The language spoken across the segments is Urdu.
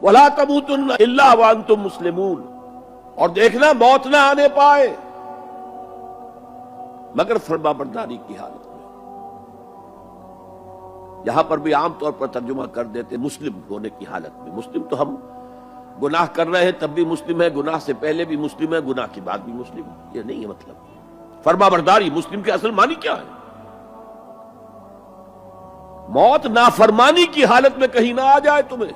وَلَا تَمُوتُنَّ إِلَّا وَأَنْتُمْ مُسْلِمُونَ، اور دیکھنا موت نہ آنے پائے مگر فرما برداری کی حالت میں۔ یہاں پر بھی عام طور پر ترجمہ کر دیتے مسلم ہونے کی حالت میں۔ مسلم تو ہم گناہ کر رہے ہیں تب بھی مسلم ہے، گناہ سے پہلے بھی مسلم ہے، گناہ کے بعد بھی مسلم ہے، یہ نہیں ہے مطلب۔ فرما برداری مسلم کے اصل معنی کیا ہے؟ موت نافرمانی کی حالت میں کہیں نہ آ جائے تمہیں،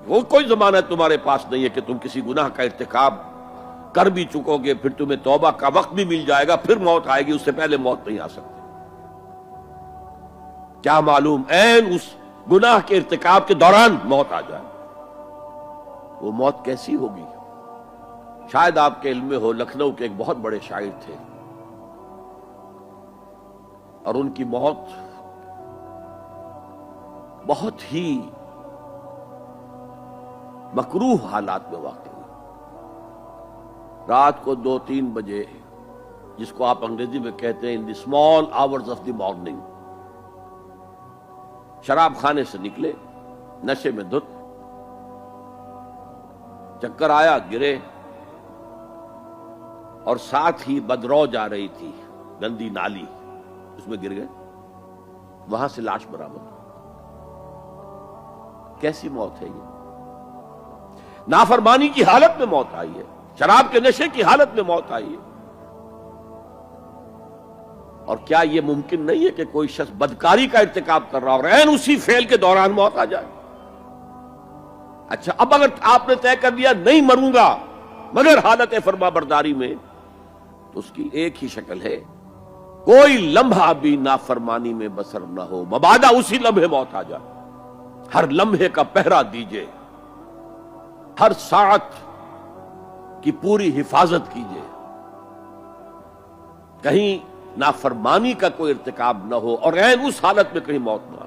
وہ کوئی ضمانت تمہارے پاس نہیں ہے کہ تم کسی گناہ کا ارتکاب کر بھی چکو گے، پھر تمہیں توبہ کا وقت بھی مل جائے گا، پھر موت آئے گی، اس سے پہلے موت نہیں آ سکتی۔ کیا معلوم عین اس گناہ کے ارتکاب کے دوران موت آ جائے، وہ موت کیسی ہوگی؟ شاید آپ کے علم میں ہو، لکھنؤ کے ایک بہت بڑے شاعر تھے اور ان کی موت بہت ہی مکروہ حالات میں واقع ہوئی۔ رات کو 2-3 بجے، جس کو آپ انگریزی میں کہتے ہیں in the small hours of the morning, شراب خانے سے نکلے، نشے میں دھت، چکر آیا، گرے، اور ساتھ ہی بدرو جا رہی تھی گندی نالی، اس میں گر گئے، وہاں سے لاش برآمد۔ کیسی موت ہے یہ؟ نافرمانی کی حالت میں موت آئی ہے، شراب کے نشے کی حالت میں موت آئی ہے۔ اور کیا یہ ممکن نہیں ہے کہ کوئی شخص بدکاری کا ارتکاب کر رہا اور عین اسی فعل کے دوران موت آ جائے؟ اچھا، اب اگر آپ نے طے کر دیا نہیں مروں گا مگر حالت فرما برداری میں، تو اس کی ایک ہی شکل ہے، کوئی لمحہ بھی نافرمانی میں بسر نہ ہو، مبادا اسی لمحے موت آ جائے۔ ہر لمحے کا پہرا دیجئے، ہر ساعت کی پوری حفاظت کیجئے، کہیں نافرمانی کا کوئی ارتکاب نہ ہو اور عین اس حالت میں کہیں موت نہ ہو۔